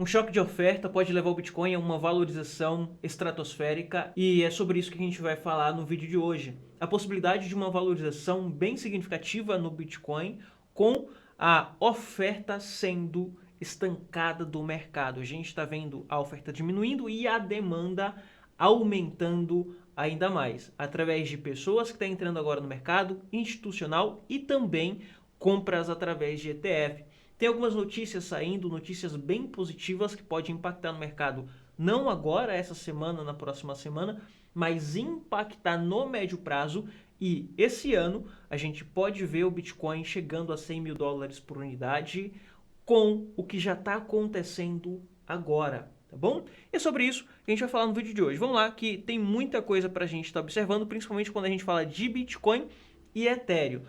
Um choque de oferta pode levar o Bitcoin a uma valorização estratosférica e é sobre isso que a gente vai falar no vídeo de hoje. A possibilidade de uma valorização bem significativa no Bitcoin com a oferta sendo estancada do mercado. A gente está vendo a oferta diminuindo e a demanda aumentando ainda mais, através de pessoas que estão entrando agora no mercado institucional e também compras através de ETF. Tem algumas notícias saindo, notícias bem positivas que podem impactar no mercado, não agora, essa semana, na próxima semana, mas impactar no médio prazo. E esse ano a gente pode ver o Bitcoin chegando a 100 mil dólares por unidade com o que já está acontecendo agora, tá bom? E é sobre isso que a gente vai falar no vídeo de hoje. Vamos lá, que tem muita coisa para a gente estar observando, principalmente quando a gente fala de Bitcoin e Ethereum.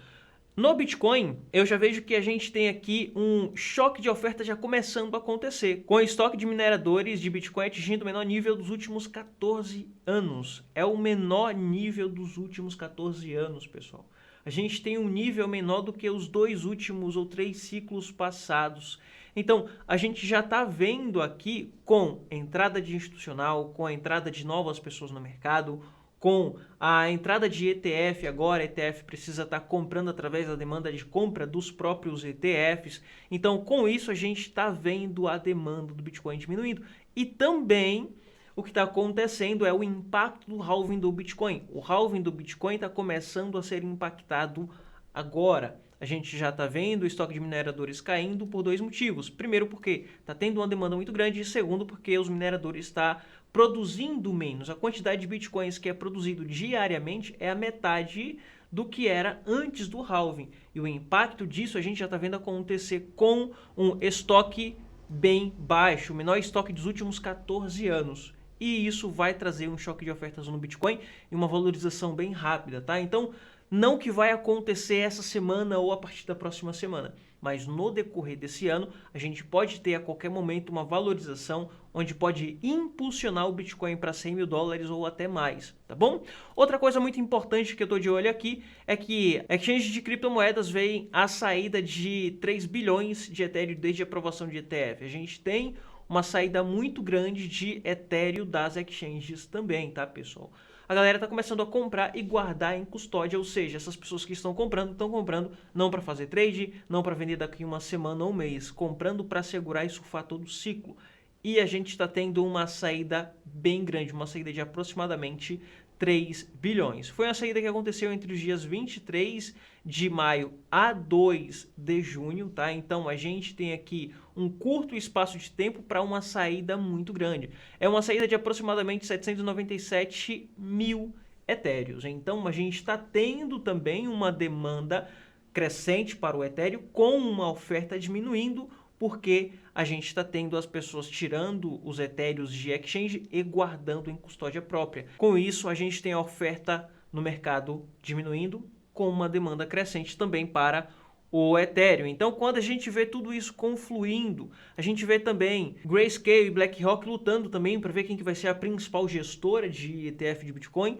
No Bitcoin, eu já vejo que a gente tem aqui um choque de oferta já começando a acontecer, com o estoque de mineradores de Bitcoin atingindo o menor nível dos últimos 14 anos. É o menor nível dos últimos 14 anos, pessoal. A gente tem um nível menor do que os 2 últimos ou 3 ciclos passados. Então, a gente já está vendo aqui, com a entrada de institucional, com a entrada de novas pessoas no mercado, com a entrada de ETF agora, ETF precisa estar comprando através da demanda de compra dos próprios ETFs. Então, com isso, a gente está vendo a demanda do Bitcoin diminuindo. E também o que está acontecendo é o impacto do halving do Bitcoin. O halving do Bitcoin está começando a ser impactado agora. A gente já está vendo o estoque de mineradores caindo por 2 motivos. Primeiro, porque está tendo uma demanda muito grande. E segundo, porque os mineradores estão produzindo menos. A quantidade de bitcoins que é produzido diariamente é a metade do que era antes do halving. E o impacto disso a gente já está vendo acontecer com um estoque bem baixo, o menor estoque dos últimos 14 anos. E isso vai trazer um choque de ofertas no Bitcoin e uma valorização bem rápida, tá? Então, não que vai acontecer essa semana ou a partir da próxima semana, mas no decorrer desse ano, a gente pode ter a qualquer momento uma valorização onde pode impulsionar o Bitcoin para 100 mil dólares ou até mais, tá bom? Outra coisa muito importante que eu estou de olho aqui é que exchanges de criptomoedas veem a saída de 3 bilhões de Ethereum desde a aprovação de ETF. A gente tem uma saída muito grande de Ethereum das exchanges também, tá, pessoal? A galera está começando a comprar e guardar em custódia, ou seja, essas pessoas que estão comprando não para fazer trade, não para vender daqui uma semana ou um mês, comprando para segurar e surfar todo o ciclo. E a gente está tendo uma saída bem grande, uma saída de aproximadamente 3 bilhões. Foi uma saída que aconteceu entre os dias 23 de maio a 2 de junho, tá? Então a gente tem aqui um curto espaço de tempo para uma saída muito grande. É uma saída de aproximadamente 797 mil etéreos. Então a gente está tendo também uma demanda crescente para o Ethereum com uma oferta diminuindo, porque a gente está tendo as pessoas tirando os etéreos de exchange e guardando em custódia própria. Com isso, a gente tem a oferta no mercado diminuindo, com uma demanda crescente também para o Ethereum. Então, quando a gente vê tudo isso confluindo, a gente vê também Grayscale e BlackRock lutando também para ver quem que vai ser a principal gestora de ETF de Bitcoin.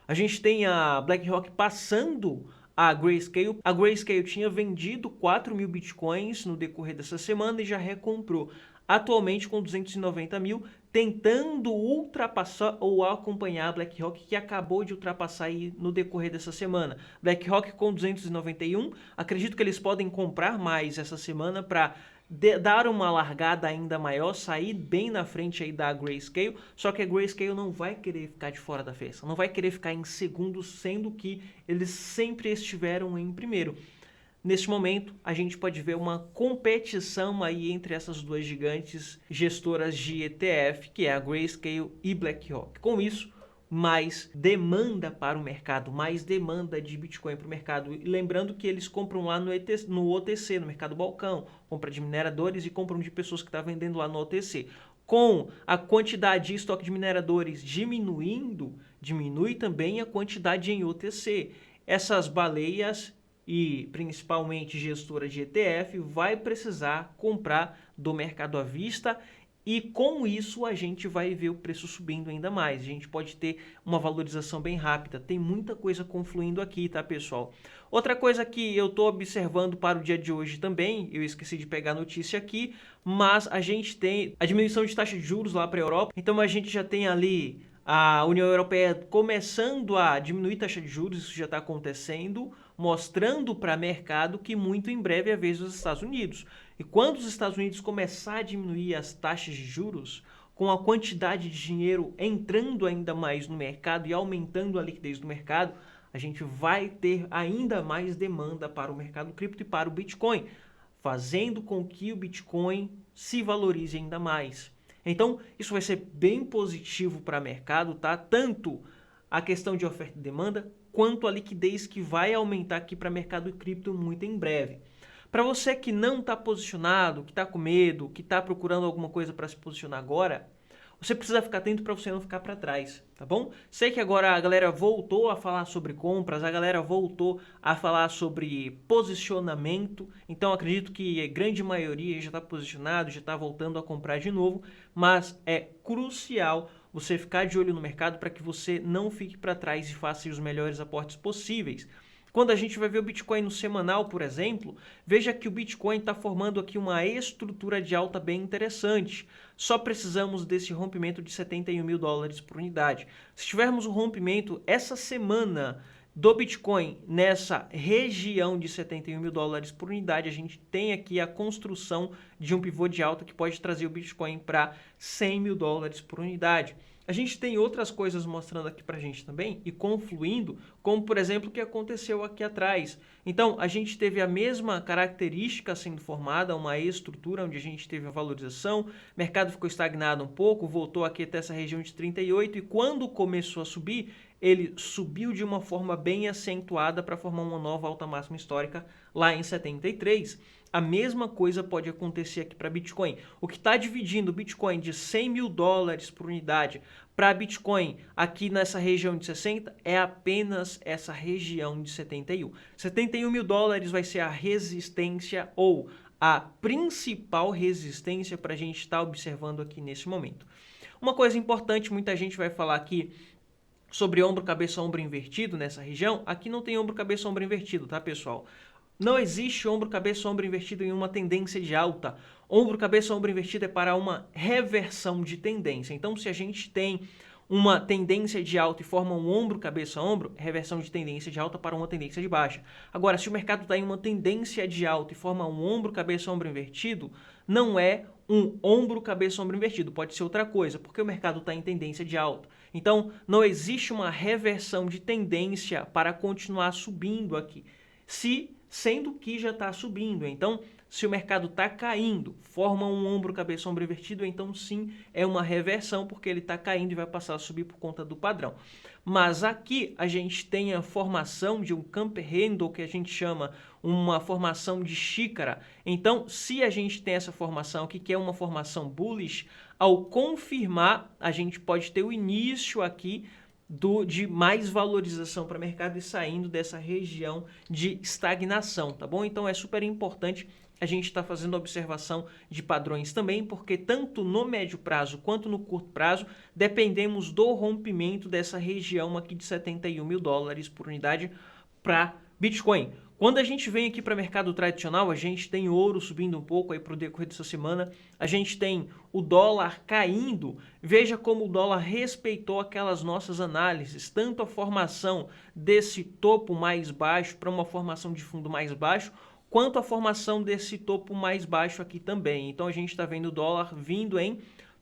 A gente tem a BlackRock passando a Grayscale. A Grayscale tinha vendido 4 mil bitcoins no decorrer dessa semana e já recomprou. Atualmente com 290 mil, tentando ultrapassar ou acompanhar a BlackRock, que acabou de ultrapassar aí no decorrer dessa semana. BlackRock com 291, acredito que eles podem comprar mais essa semana para dar uma largada ainda maior, sair bem na frente aí da Grayscale, só que a Grayscale não vai querer ficar de fora da festa, não vai querer ficar em segundo, sendo que eles sempre estiveram em primeiro. Neste momento, a gente pode ver uma competição aí entre essas duas gigantes gestoras de ETF, que é a Grayscale e BlackRock. Com isso, mais demanda para o mercado, mais demanda de Bitcoin para o mercado. E lembrando que eles compram lá no OTC, no mercado balcão, compra de mineradores e compram de pessoas que estão vendendo lá no OTC. Com a quantidade de estoque de mineradores diminuindo, diminui também a quantidade em OTC. Essas baleias e principalmente gestora de ETF vai precisar comprar do mercado à vista e com isso a gente vai ver o preço subindo ainda mais. A gente pode ter uma valorização bem rápida. Tem muita coisa confluindo aqui, tá, pessoal? Outra coisa que eu estou observando para o dia de hoje também, eu esqueci de pegar a notícia aqui, mas a gente tem a diminuição de taxa de juros lá para a Europa. Então a gente já tem ali a União Europeia começando a diminuir taxa de juros, isso já está acontecendo, mostrando para o mercado que muito em breve é a vez dos Estados Unidos. E quando os Estados Unidos começar a diminuir as taxas de juros, com a quantidade de dinheiro entrando ainda mais no mercado e aumentando a liquidez do mercado, a gente vai ter ainda mais demanda para o mercado cripto e para o Bitcoin, fazendo com que o Bitcoin se valorize ainda mais. Então, isso vai ser bem positivo para o mercado, tá? Tanto a questão de oferta e demanda, quanto a liquidez que vai aumentar aqui para o mercado cripto muito em breve. Para você que não está posicionado, que está com medo, que está procurando alguma coisa para se posicionar agora, você precisa ficar atento para você não ficar para trás, tá bom? Sei que agora a galera voltou a falar sobre compras, a galera voltou a falar sobre posicionamento, então acredito que a grande maioria já está posicionado, já está voltando a comprar de novo, mas é crucial você ficar de olho no mercado para que você não fique para trás e faça os melhores aportes possíveis. Quando a gente vai ver o Bitcoin no semanal, por exemplo, veja que o Bitcoin está formando aqui uma estrutura de alta bem interessante. Só precisamos desse rompimento de 71 mil dólares por unidade. Se tivermos um rompimento essa semana do Bitcoin nessa região de 71 mil dólares por unidade, a gente tem aqui a construção de um pivô de alta que pode trazer o Bitcoin para 100 mil dólares por unidade. A gente tem outras coisas mostrando aqui pra gente também e confluindo, como por exemplo o que aconteceu aqui atrás. Então, a gente teve a mesma característica sendo formada, uma estrutura onde a gente teve a valorização, o mercado ficou estagnado um pouco, voltou aqui até essa região de 38 e quando começou a subir, ele subiu de uma forma bem acentuada para formar uma nova alta máxima histórica lá em 73. A mesma coisa pode acontecer aqui para Bitcoin. O que está dividindo o Bitcoin de 100 mil dólares por unidade para Bitcoin aqui nessa região de 60 é apenas essa região de 71. 71 mil dólares vai ser a resistência ou a principal resistência para a gente estar observando aqui nesse momento. Uma coisa importante, muita gente vai falar aqui sobre ombro, cabeça, ombro invertido nessa região. Aqui não tem ombro, cabeça, ombro invertido, tá, pessoal? Não existe ombro, cabeça, ombro invertido em uma tendência de alta. Ombro, cabeça, ombro invertido é para uma reversão de tendência. Então, se a gente tem uma tendência de alta e forma um ombro, cabeça, ombro, reversão de tendência de alta para uma tendência de baixa. Agora, se o mercado está em uma tendência de alta e forma um ombro, cabeça, ombro invertido, não é um ombro, cabeça, ombro invertido. Pode ser outra coisa, porque o mercado está em tendência de alta. Então, não existe uma reversão de tendência para continuar subindo aqui. Sendo que já está subindo. Então, se o mercado está caindo, forma um ombro, cabeça, ombro invertido, então sim, é uma reversão, porque ele está caindo e vai passar a subir por conta do padrão. Mas aqui a gente tem a formação de um camper handle, que a gente chama uma formação de xícara. Então, se a gente tem essa formação aqui, que é uma formação bullish, ao confirmar, a gente pode ter o início aqui de mais valorização para o mercado e saindo dessa região de estagnação, tá bom? Então é super importante a gente estar fazendo observação de padrões também, porque tanto no médio prazo quanto no curto prazo dependemos do rompimento dessa região aqui de 71 mil dólares por unidade para Bitcoin. Quando a gente vem aqui para o mercado tradicional, a gente tem ouro subindo um pouco aí para o decorrer dessa semana, a gente tem o dólar caindo. Veja como o dólar respeitou aquelas nossas análises, tanto a formação desse topo mais baixo para uma formação de fundo mais baixo, quanto a formação desse topo mais baixo aqui também. Então a gente está vendo o dólar vindo em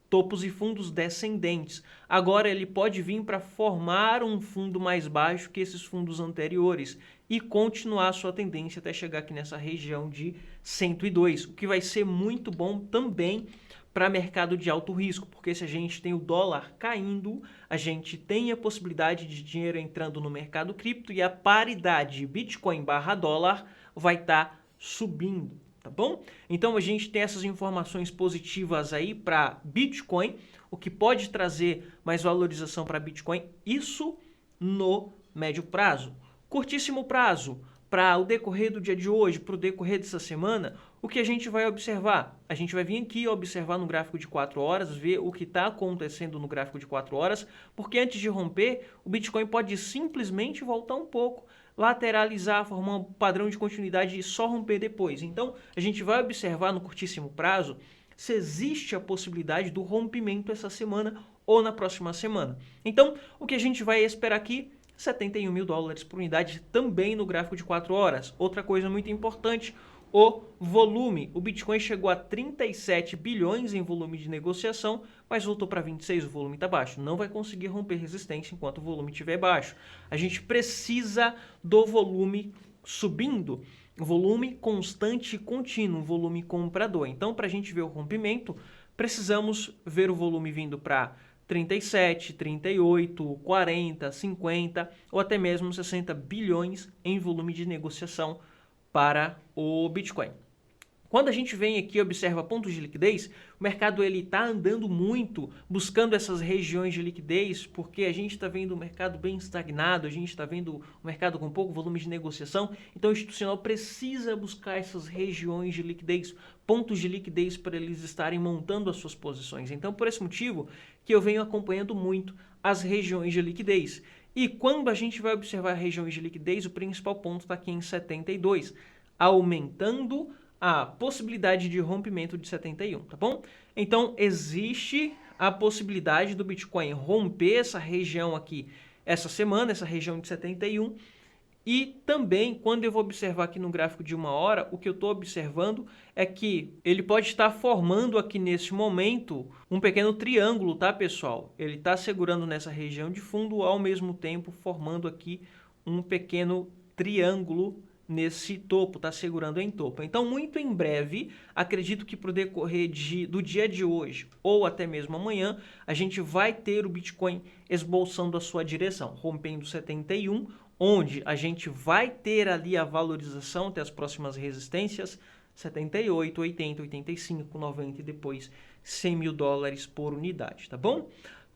topos e fundos descendentes. Agora ele pode vir para formar um fundo mais baixo que esses fundos anteriores e continuar a sua tendência até chegar aqui nessa região de 102, o que vai ser muito bom também para mercado de alto risco, porque se a gente tem o dólar caindo, a gente tem a possibilidade de dinheiro entrando no mercado cripto e a paridade Bitcoin barra dólar vai estar subindo. Tá bom? Então a gente tem essas informações positivas aí para Bitcoin, o que pode trazer mais valorização para Bitcoin, isso no médio prazo. Curtíssimo prazo, para o decorrer do dia de hoje, para o decorrer dessa semana, o que a gente vai observar? A gente vai vir aqui observar no gráfico de 4 horas, ver o que está acontecendo no gráfico de 4 horas, porque antes de romper, o Bitcoin pode simplesmente voltar um pouco, lateralizar, formar um padrão de continuidade e só romper depois. Então, a gente vai observar no curtíssimo prazo se existe a possibilidade do rompimento essa semana ou na próxima semana. Então, o que a gente vai esperar aqui? 71 mil dólares por unidade também no gráfico de 4 horas. Outra coisa muito importante, o volume. O Bitcoin chegou a 37 bilhões em volume de negociação, mas voltou para 26, o volume está baixo. Não vai conseguir romper resistência enquanto o volume estiver baixo. A gente precisa do volume subindo, volume constante e contínuo, volume comprador. Então, para a gente ver o rompimento, precisamos ver o volume vindo para 37, 38, 40, 50 ou até mesmo 60 bilhões em volume de negociação para o Bitcoin. Quando a gente vem aqui e observa pontos de liquidez, o mercado está andando muito buscando essas regiões de liquidez, porque a gente está vendo o mercado bem estagnado, a gente está vendo o mercado com pouco volume de negociação, então o institucional precisa buscar essas regiões de liquidez, pontos de liquidez para eles estarem montando as suas posições. Então, por esse motivo que eu venho acompanhando muito as regiões de liquidez. E quando a gente vai observar regiões de liquidez, o principal ponto está aqui em 72, aumentando a possibilidade de rompimento de 71, tá bom? Então, existe a possibilidade do Bitcoin romper essa região aqui essa semana, essa região de 71, e também, quando eu vou observar aqui no gráfico de 1 hora, o que eu estou observando é que ele pode estar formando aqui nesse momento um pequeno triângulo, tá, pessoal? Ele está segurando nessa região de fundo, ao mesmo tempo formando aqui um pequeno triângulo nesse topo, está segurando em topo. Então, muito em breve, acredito que para o decorrer do dia de hoje ou até mesmo amanhã, a gente vai ter o Bitcoin esboçando a sua direção, rompendo 71, onde a gente vai ter ali a valorização até as próximas resistências, 78, 80, 85, 90 e depois 100 mil dólares por unidade, tá bom?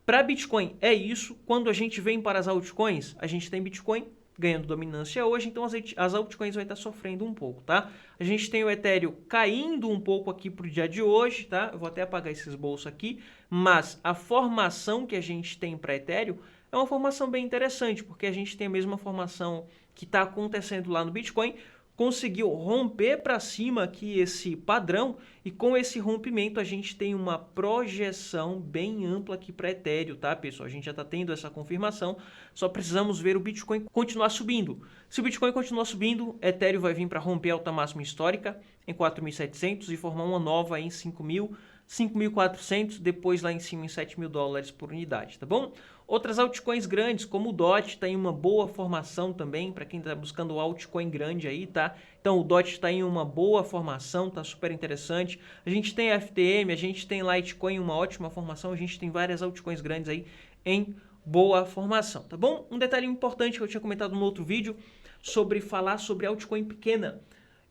Para Bitcoin é isso. Quando a gente vem para as altcoins, a gente tem Bitcoin ganhando dominância hoje, então as altcoins vai estar sofrendo um pouco, tá? A gente tem o Ethereum caindo um pouco aqui para o dia de hoje, tá? Eu vou até apagar esses bolsos aqui, mas a formação que a gente tem para Ethereum é uma formação bem interessante, porque a gente tem a mesma formação que está acontecendo lá no Bitcoin, conseguiu romper para cima aqui esse padrão e com esse rompimento a gente tem uma projeção bem ampla aqui para Ethereum, tá, pessoal? A gente já está tendo essa confirmação, só precisamos ver o Bitcoin continuar subindo. Se o Bitcoin continuar subindo, Ethereum vai vir para romper a alta máxima histórica em 4.700 e formar uma nova em 5.000, 5.400, depois lá em cima em 7 mil dólares por unidade, tá bom? Outras altcoins grandes, como o DOT, está em uma boa formação também, para quem está buscando altcoin grande aí, tá? Então o DOT está em uma boa formação, tá super interessante. A gente tem a FTM, a gente tem Litecoin em uma ótima formação, a gente tem várias altcoins grandes aí em boa formação, tá bom? Um detalhe importante que eu tinha comentado no outro vídeo, sobre falar sobre altcoin pequena.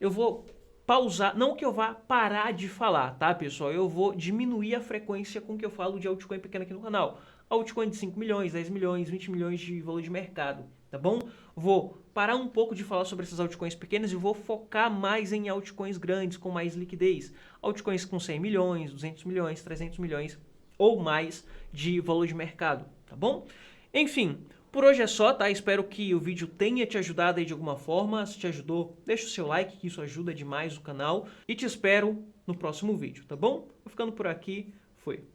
Eu vou pausar, não que eu vá parar de falar, tá, pessoal? Eu vou diminuir a frequência com que eu falo de altcoin pequena aqui no canal. Altcoin de 5 milhões, 10 milhões, 20 milhões de valor de mercado, tá bom? Vou parar um pouco de falar sobre essas altcoins pequenas e vou focar mais em altcoins grandes, com mais liquidez. Altcoins com 100 milhões, 200 milhões, 300 milhões ou mais de valor de mercado, tá bom? Enfim, por hoje é só, tá? Espero que o vídeo tenha te ajudado aí de alguma forma. Se te ajudou, deixa o seu like, que isso ajuda demais o canal. E te espero no próximo vídeo, tá bom? Vou ficando por aqui. Fui.